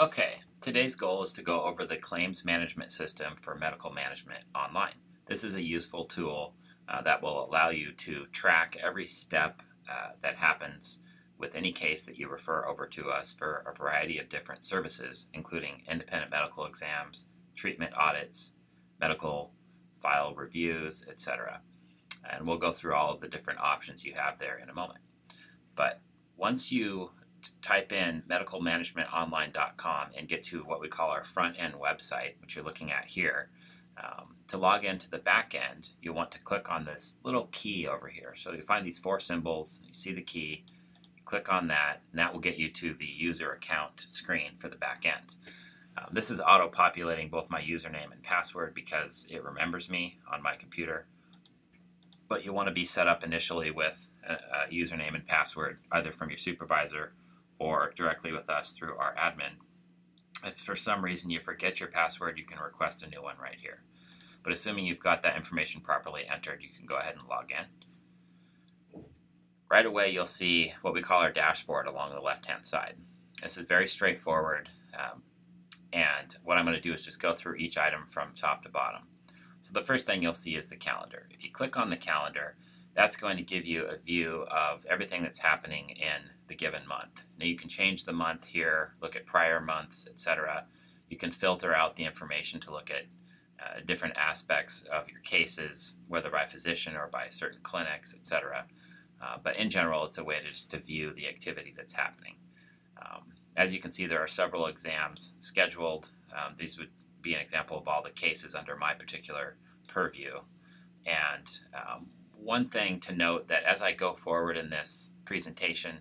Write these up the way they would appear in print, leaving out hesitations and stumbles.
Okay, today's goal is to go over the claims management system for medical management online. This is a useful tool that will allow you to track every step that happens with any case that you refer over to us for a variety of different services, including independent medical exams, treatment audits, medical file reviews, etc. And we'll go through all of the different options you have there in a moment. But once you type in medicalmanagementonline.com and get to what we call our front end website, which you're looking at here, to log into the back end, you'll want to click on this little key over here. So you find these four symbols, you see the key, you click on that, and that will get you to the user account screen for the back end. This is auto-populating both my username and password because it remembers me on my computer. But you'll want to be set up initially with a username and password either from your supervisor or directly with us through our admin. If for some reason you forget your password, you can request a new one right here. But assuming you've got that information properly entered, you can go ahead and log in. Right away, you'll see what we call our dashboard along the left-hand side. This is very straightforward, and what I'm going to do is just go through each item from top to bottom. So the first thing you'll see is the calendar. If you click on the calendar, that's going to give you a view of everything that's happening in the given month. Now you can change the month here, look at prior months, etc. You can filter out the information to look at different aspects of your cases, whether by physician or by certain clinics, etc. But in general, it's a way to just to view the activity that's happening. As you can see, there are several exams scheduled. These would be an example of all the cases under my particular purview. And one thing to note that as I go forward in this presentation,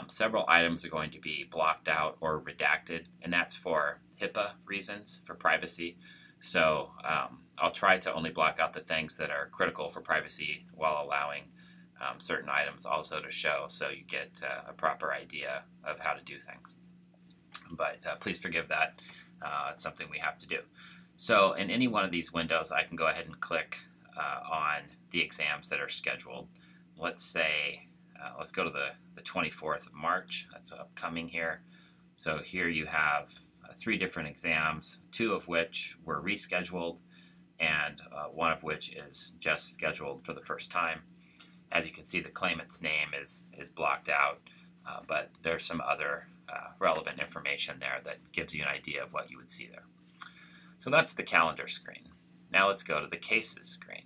several items are going to be blocked out or redacted, and that's for HIPAA reasons, for privacy. So I'll try to only block out the things that are critical for privacy while allowing certain items also to show, so you get a proper idea of how to do things. But please forgive that. It's something we have to do. So in any one of these windows, I can go ahead and click on the exams that are scheduled. Let's say, let's go to the 24th of March. That's upcoming here. So here you have 3 different exams, 2 of which were rescheduled, and 1 of which is just scheduled for the first time. As you can see, the claimant's name is blocked out, but there's some other relevant information there that gives you an idea of what you would see there. So that's the calendar screen. Now let's go to the cases screen.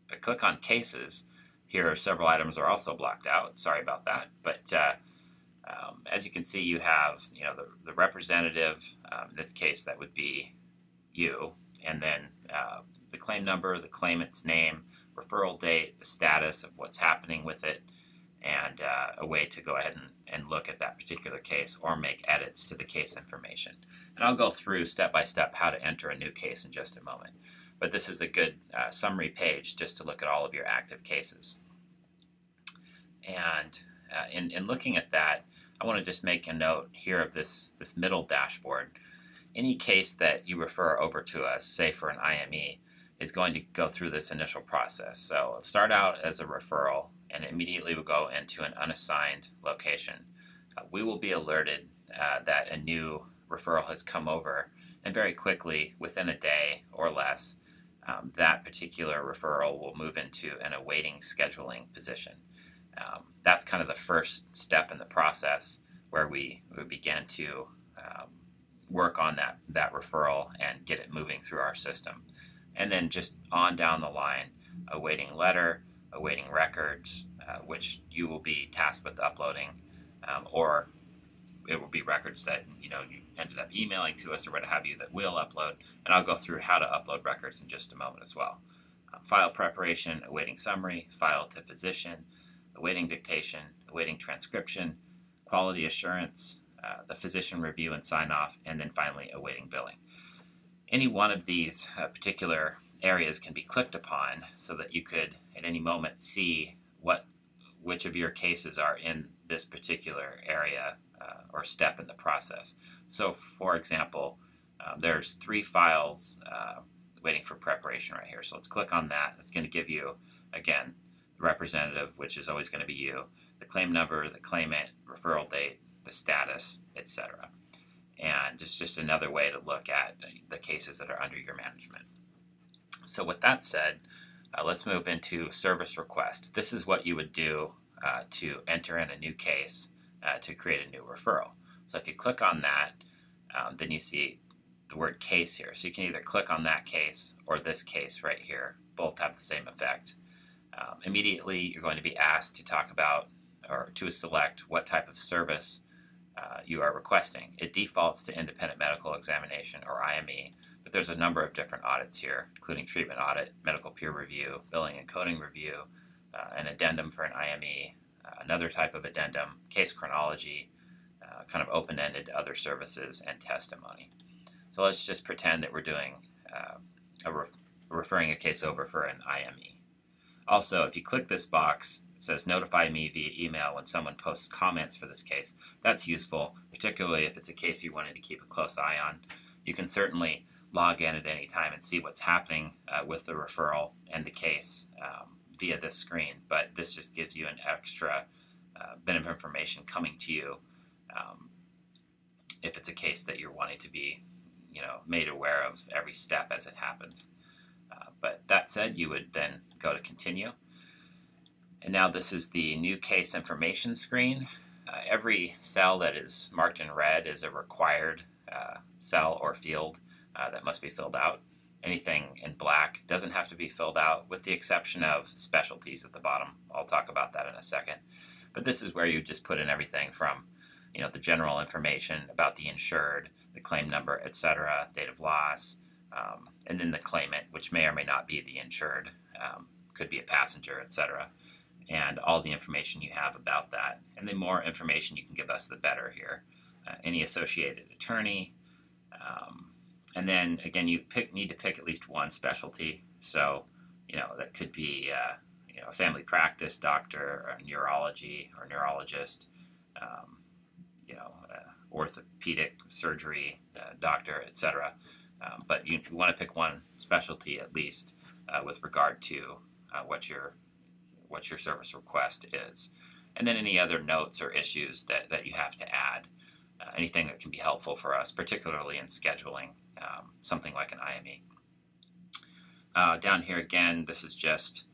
If I click on cases, here several items are also blocked out. Sorry about that. But as you can see, you have the representative. In this case, that would be you, and then the claim number, the claimant's name, referral date, the status of what's happening with it, and a way to go ahead and look at that particular case or make edits to the case information. And I'll go through step by step how to enter a new case in just a moment. But this is a good summary page just to look at all of your active cases. And in looking at that, I want to just make a note here of this middle dashboard. Any case that you refer over to us, say for an IME, is going to go through this initial process. So it'll start out as a referral and immediately will go into an unassigned location. We will be alerted that a new referral has come over, and very quickly, within a day or less, that particular referral will move into an awaiting scheduling position. That's kind of the first step in the process where we begin to work on that referral and get it moving through our system. And then just on down the line, awaiting letter, awaiting records, which you will be tasked with uploading, or it will be records that you ended up emailing to us or what have you that we'll upload. And I'll go through how to upload records in just a moment as well. File preparation, awaiting summary, file to physician, awaiting dictation, awaiting transcription, quality assurance, the physician review and sign off, and then finally awaiting billing. Any one of these particular areas can be clicked upon so that you could at any moment see which of your cases are in this particular area or step in the process. So for example, there's 3 files waiting for preparation right here. So let's click on that. It's going to give you, again, the representative, which is always going to be you, the claim number, the claimant, referral date, the status, etc. and it's just another way to look at the cases that are under your management. So with that said, let's move into service request. This is what you would do to enter in a new case to create a new referral. So if you click on that, then you see the word case here. So you can either click on that case or this case right here. Both have the same effect. Immediately you're going to be asked to talk about or to select what type of service you are requesting. It defaults to independent medical examination, or IME, but there's a number of different audits here, including treatment audit, medical peer review, billing and coding review, an addendum for an IME, another type of addendum, case chronology, kind of open-ended other services, and testimony. So let's just pretend that we're doing referring a case over for an IME. Also, if you click this box, it says notify me via email when someone posts comments for this case. That's useful, particularly if it's a case you wanted to keep a close eye on. You can certainly log in at any time and see what's happening with the referral and the case via this screen, but this just gives you an extra bit of information coming to you if it's a case that you're wanting to be made aware of every step as it happens. But that said, you would then go to continue. And now this is the new case information screen. Every cell that is marked in red is a required cell or field that must be filled out. Anything in black doesn't have to be filled out, with the exception of specialties at the bottom. I'll talk about that in a second. But this is where you just put in everything from the general information about the insured, the claim number, etc., date of loss, and then the claimant, which may or may not be the insured, could be a passenger, etc., and all the information you have about that. And the more information you can give us, the better here. Any associated attorney, and then again, you need to pick at least one specialty. So that could be a family practice doctor, or neurology or neurologist, orthopedic surgery doctor, etc. But you want to pick one specialty at least with regard to what your service request is. And then any other notes or issues that you have to add, anything that can be helpful for us, particularly in scheduling something like an IME. Down here again, this is just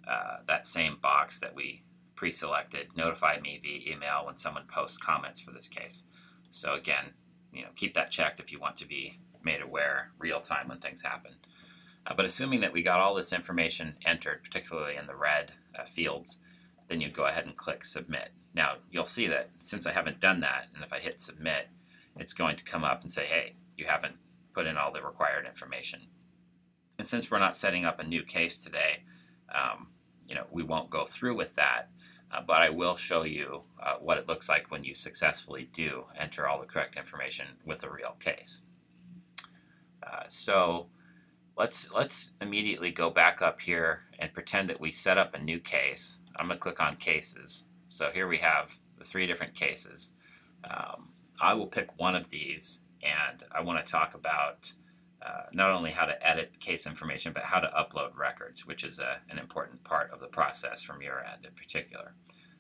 that same box that we pre-selected, notify me via email when someone posts comments for this case. So again, keep that checked if you want to be made aware real time when things happen. But assuming that we got all this information entered, particularly in the red fields, then you'd go ahead and click submit. Now you'll see that since I haven't done that, and if I hit submit, it's going to come up and say, hey, you haven't put in all the required information. And since we're not setting up a new case today, we won't go through with that, but I will show you what it looks like when you successfully do enter all the correct information with a real case. So let's immediately go back up here and pretend that we set up a new case. I'm going to click on cases. So here we have the 3 different cases. I will pick one of these, and I want to talk about not only how to edit case information, but how to upload records, which is an important part of the process from your end in particular.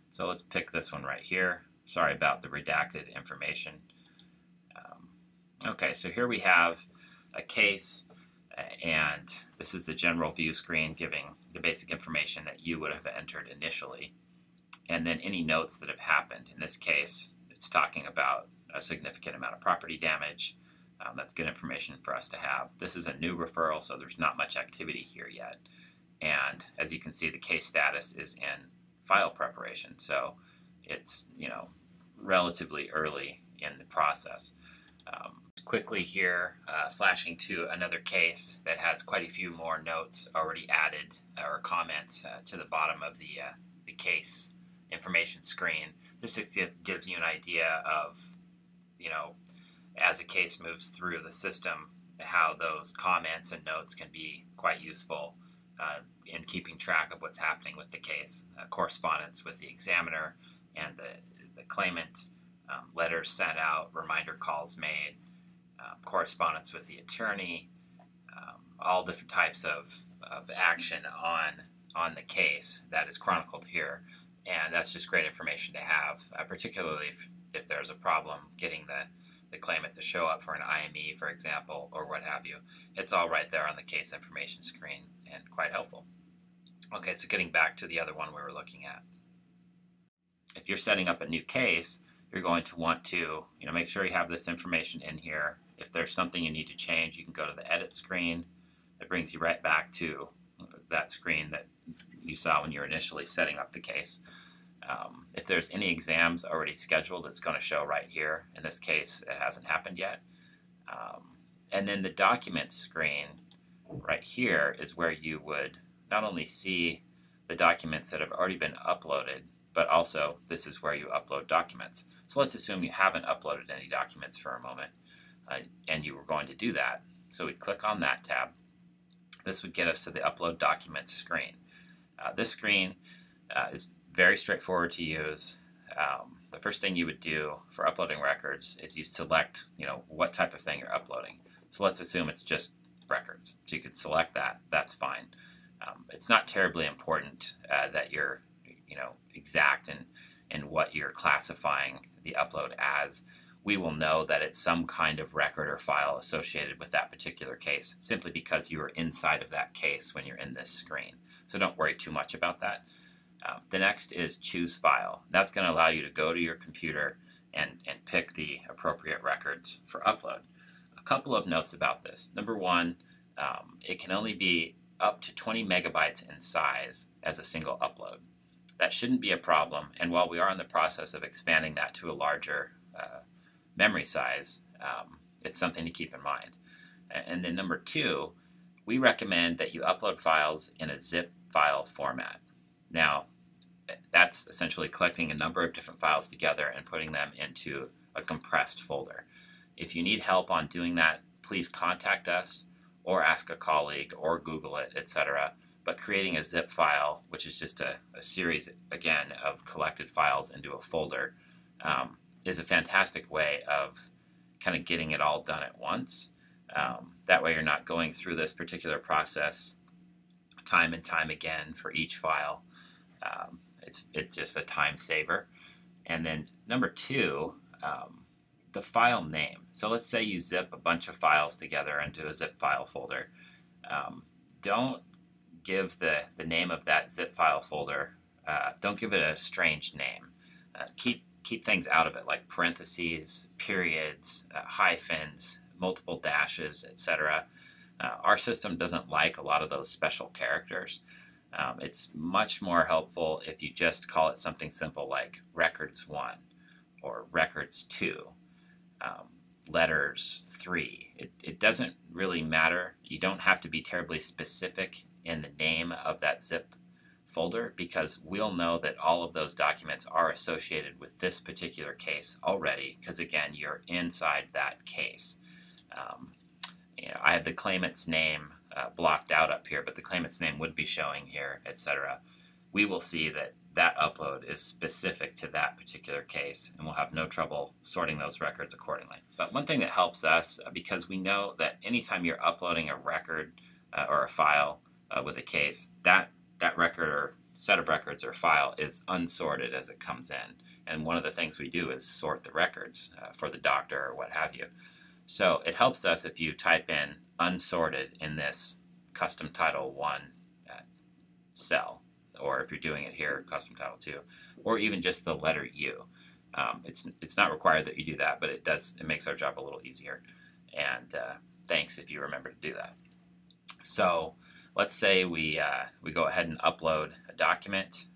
So let's pick this one right here. Sorry about the redacted information. Okay, so here we have a case, and this is the general view screen giving the basic information that you would have entered initially, and then any notes that have happened. In this case, it's talking about a significant amount of property damage. That's good information for us to have. This is a new referral, so there's not much activity here yet. And as you can see, the case status is in file preparation, so it's relatively early in the process. Quickly here, flashing to another case that has quite a few more notes already added, or comments to the bottom of the case information screen. This just gives you an idea of, as a case moves through the system, how those comments and notes can be quite useful in keeping track of what's happening with the case. Correspondence with the examiner and the claimant, letters sent out, reminder calls made, correspondence with the attorney, all different types of action on the case that is chronicled here. And that's just great information to have, particularly if there's a problem getting the the claimant to show up for an IME, for example, or what have you. It's all right there on the case information screen and quite helpful. Okay, so getting back to the other one we were looking at. If you're setting up a new case, you're going to want to make sure you have this information in here. If there's something you need to change, you can go to the edit screen. It brings you right back to that screen that you saw when you were initially setting up the case. If there's any exams already scheduled, it's going to show right here. In this case, it hasn't happened yet. And then the documents screen right here is where you would not only see the documents that have already been uploaded, but also this is where you upload documents. So let's assume you haven't uploaded any documents for a moment, and you were going to do that. So we'd click on that tab. This would get us to the Upload Documents screen. This screen is very straightforward to use. The first thing you would do for uploading records is you select what type of thing you're uploading. So let's assume it's just records. So you could select that. That's fine. It's not terribly important that you're exact in what you're classifying the upload as. We will know that it's some kind of record or file associated with that particular case simply because you are inside of that case when you're in this screen. So don't worry too much about that. The next is Choose File. That's going to allow you to go to your computer and pick the appropriate records for upload. A couple of notes about this. Number one, it can only be up to 20 megabytes in size as a single upload. That shouldn't be a problem, and while we are in the process of expanding that to a larger memory size, it's something to keep in mind. And then number two, we recommend that you upload files in a zip file format. Now, that's essentially collecting a number of different files together and putting them into a compressed folder. If you need help on doing that, please contact us or ask a colleague or Google it, etc. But creating a zip file, which is just a series, again, of collected files into a folder, is a fantastic way of kind of getting it all done at once. That way you're not going through this particular process time and time again for each file. It's just a time saver. And then number two, the file name. So let's say you zip a bunch of files together into a zip file folder. Don't give the name of that zip file folder, don't give it a strange name. Keep things out of it, like parentheses, periods, hyphens, multiple dashes, etc. Our system doesn't like a lot of those special characters. It's much more helpful if you just call it something simple like records 1 or records 2, letters 3. It doesn't really matter. You don't have to be terribly specific in the name of that zip folder because we'll know that all of those documents are associated with this particular case already because, again, you're inside that case. I have the claimant's name blocked out up here, but the claimant's name would be showing here, etc. We will see that that upload is specific to that particular case, and we'll have no trouble sorting those records accordingly. But one thing that helps us, because we know that anytime you're uploading a record or a file with a case, that record or set of records or file is unsorted as it comes in. And one of the things we do is sort the records for the doctor or what have you. So it helps us if you type in unsorted in this custom title 1 cell, or if you're doing it here, custom title 2, or even just the letter U. It's not required that you do that, but it makes our job a little easier. And thanks if you remember to do that. So let's say we go ahead and upload a document.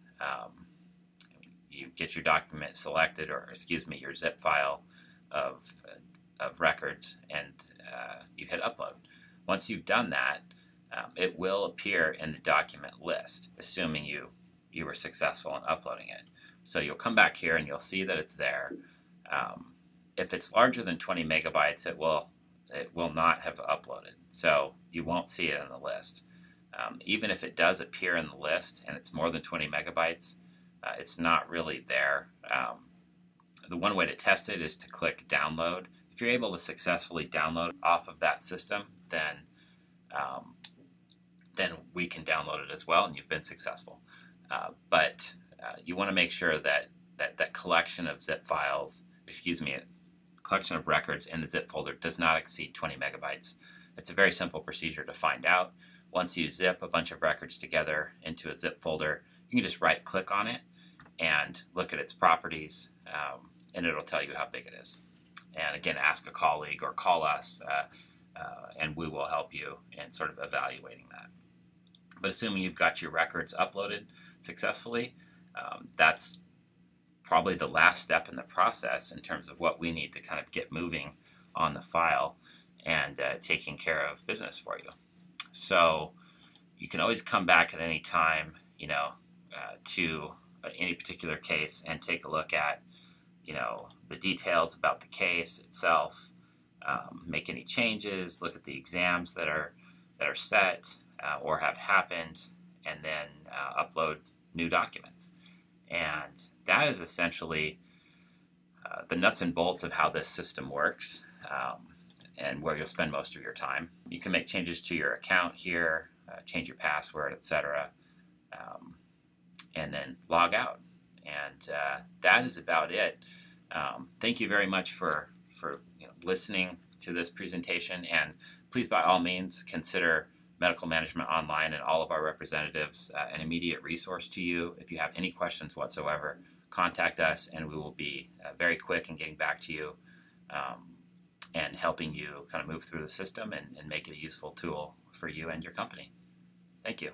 You get your document selected, or excuse me, your zip file of records, and you hit upload. Once you've done that, it will appear in the document list, assuming you were successful in uploading it. So you'll come back here and you'll see that it's there. If it's larger than 20 megabytes, it will not have uploaded, so you won't see it in the list. Even if it does appear in the list and it's more than 20 megabytes, it's not really there. The one way to test it is to click download. If you're able to successfully download off of that system, then we can download it as well, and you've been successful. But you want to make sure that that collection of zip files, collection of records in the zip folder does not exceed 20 megabytes. It's a very simple procedure to find out. Once you zip a bunch of records together into a zip folder, you can just right click on it and look at its properties, and it'll tell you how big it is. And again, ask a colleague or call us, and we will help you in sort of evaluating that. But assuming you've got your records uploaded successfully, that's probably the last step in the process in terms of what we need to kind of get moving on the file and taking care of business for you. So you can always come back at any time, to any particular case and take a look at, the details about the case itself, make any changes, look at the exams that are set or have happened, and then upload new documents. And that is essentially the nuts and bolts of how this system works, and where you'll spend most of your time. You can make changes to your account here, change your password, etc., and then log out. And that is about it. Thank you very much for listening to this presentation, and please by all means consider Medical Management Online and all of our representatives an immediate resource to you. If you have any questions whatsoever, contact us and we will be very quick in getting back to you and helping you kind of move through the system and make it a useful tool for you and your company. Thank you.